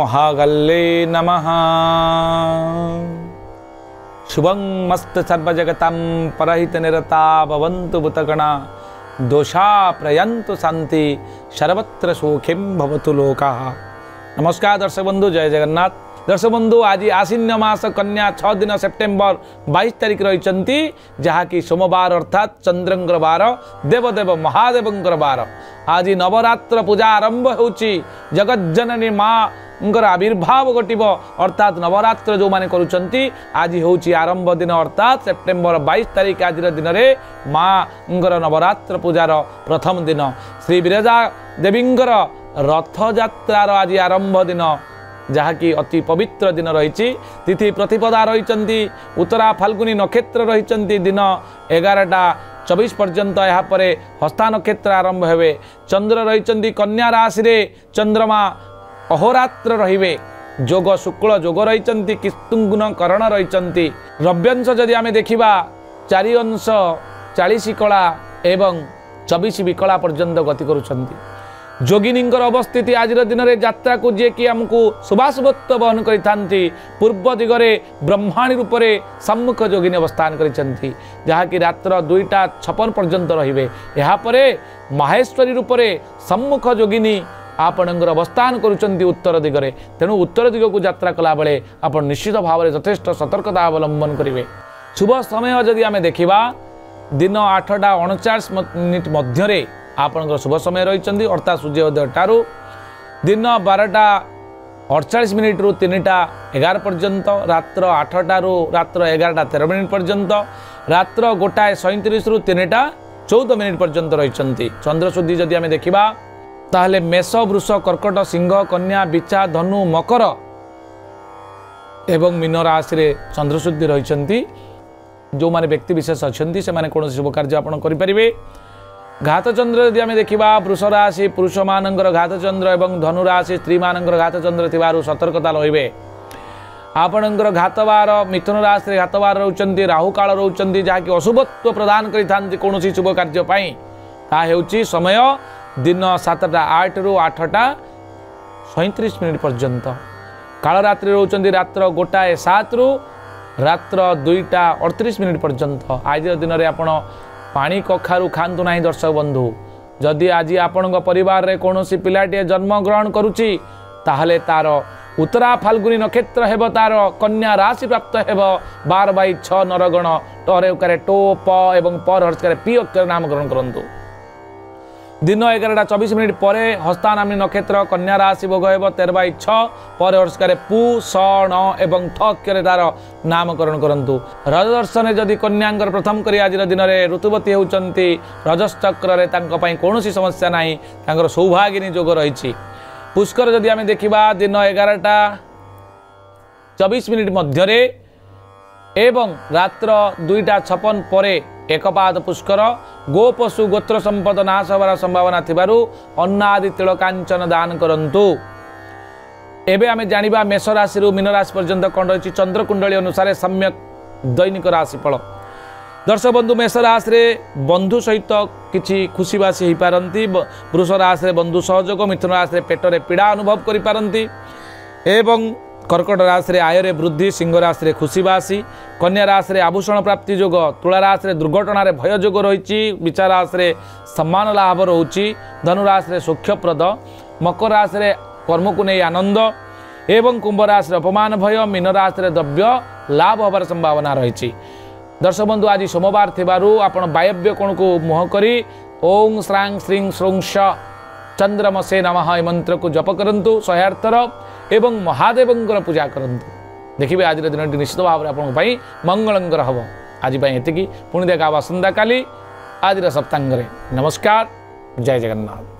महागल्ले नमः। शुभं मस्त सर्वजगतां परहित निरता भवन्तु भूतगणा दोषा प्रयन्तु शांति सर्वत्र सुखिं भवतु लोकाः। नमस्कार दर्शक बंधु, जय जगन्नाथ। दर्शक बंधु, आज आश्विन मास कन्या 6 दिन सेप्टेम्बर 22 तारिख रही जहाँकि सोमवार अर्थात चंद्रंकर बार, देवदेव महादेवंकर बार। आज नवरात्र पूजा आरंभ होउची। जगज्जननी माँ आविर्भाव घटिब अर्थात नवरात्र जो माने करुचंती आज होउची आरंभ दिन अर्थात सेप्टेम्बर 22 तारिख। आज दिन में माँ नवरात्र पूजार प्रथम दिन श्री विरजा देवींकर रथयात्रार आज आरंभ दिन जहाँकि अति पवित्र दिन रही। तिथि प्रतिपदा रही, उत्तरा फाल्गुनी नक्षत्र रही। दिन 11:24 पर्यंत यापर हस्ता नक्षत्र आरंभ हे। चंद्र रही कन्या राशि रे, चंद्रमा अहोरात्र रहिबे। जोग शुक्ल जोग रही, किस्तुंगुन करण रही। रव्यंश जदि आमे देखिबा 4 अंश 40 कला एवं 24 विकला पर्यंत गति करुछंती। जोगिनींकर अवस्थिति आज दिन में यात्रा को जे कि आमको शुभाशुभत्व बहन करिथांती। पूर्व दिगरे ब्रह्माणी रूप से सम्मुख जोगिनी अवस्थान करिसेंती जहाँकि रात्र 2:56 पर्यंत रहिबे। यापरे माहेश्वरी रूप से सम्मुख जोगिनी आपणकर अवस्थान करुचंती उत्तर दिगरे। तेणु उत्तर दिग को यात्रा कला बेले आपण निश्चित भाव में यथेष्ट सतर्कता अवलंबन करेंगे। शुभ समय जदि आमे देखिबा दिन 8:39 मध्य आपणकर शुभ समय रही अर्थात सूर्योदय ठारू दिन 12:48 रु 3:11 पर्यंत, रात्र 8 रात्र 11:13 पर्यंत, रात्र 1:37 रु 3:14 पर्यंत रही। चंद्रशुद्धि जदि आमे देखिबा ताहले मेष, वृष, कर्कट, सिंह, कन्या, बिछा, धनु, मकर एवं मीन राशि रे चंद्रशुद्धि रही। जो माने व्यक्ति विशेष अच्छा से माने कौन शुभ कार्य आपण करें। घात चंद्र यदि आमे देखिबा वृष राशि पुरुष मानकर घात चंद्र एवं धनु राशि स्त्री मानकर घात चंद्र थिबारु सतर्कता रहिबे। आपणकर घातवार मिथुन राशि घातवार रहउचंती, राहु काल रहउचंती जहाँकि अशुभत्व प्रदान करिथांती कौन शुभ कार्य पाई। ता हेउची समय दिन 7:08 रु 8:37 पर्यंत। कालरात्रि रहउचंती रात्र 1:07 रु रात्र 2:38 पर्यंत। आज दिन में आपण पानी कखारु खातु ना दर्शक बंधु। जदि आज आपण परिवार रे कौनसी पिलाटे जन्म ग्रहण करुची ताहले तार उत्तरा फाल्गुनी नक्षत्र हेब, तार कन्या राशि प्राप्त हेब। 12/6 नरगण टरे उकारे टो प एवं पर हर्षकारे पी अक्षर नामकरण करंतु। दिन 11:24 पर हस्ता नामी नक्षत्र कन्या राशि भोग हेब। 13/6 पर हर्षकारे पु स न एवं ठ अक्षर तार नामकरण करंतु। रज दर्शन जदि कन्यांकर प्रथम करी आज दिन में ऋतुवती होउचंती रजचक्र कौन समस्या नहीं, तांकर सौभागिनी जोग रही। पुष्कर जदि आमे देखिबा दिन 11:24 मध्य एवं रात्र 2:56 पर एकपाद पुष्कर। गो पशु गोत्र संपद नाश होवार संभावना थिबारु अन्नादि तिलकांचन दान करंतु। एबे आमे जानिबा मेष राशि रु मीन राशि पर्यंत कोन रही चंद्र कुंडली अनुसार सम्यक दैनिक राशिफल। दर्शक बंधु, मेष राशि रे बंधु सहित किछि खुशीबासी हो पारंती। वृष राशि रे बंधु सहयोग, मिथुन राशि रे पेटरे पीड़ा अनुभव करि पारंती एवं कर्कट राशि रे आय रे वृद्धि, सिंह राशि रे खुशीबासी, कन्या राशि रे आभूषण प्राप्ति जोग, तुला राशि रे दुर्घटना रे भय जोग रही, बिचा राशि रे सम्मान लाभ रोची, धनु राशि रे सौख्यप्रद, मकर राशि रे कर्म को नहीं आनंद एवं कुंभ राशि रे अपमान भय, मीन राशि रे द्रव्य लाभ होबार संभावना रही। दर्शक बंधु, आज सोमवार थिबारु आपण वायव्य कोण को मुह करी ओं श्रांग श्रीं श्रुं श चंद्रमसे नमः ए मंत्र को जप करंतु 108 थर एवं महादेवंकर पूजा करंतु। देखिए आज दिन निश्चित भाव में आपंपाई मंगलंकर हम। आज एति पुणी देखा आसंता काली आज सप्तांग। नमस्कार, जय जगन्नाथ।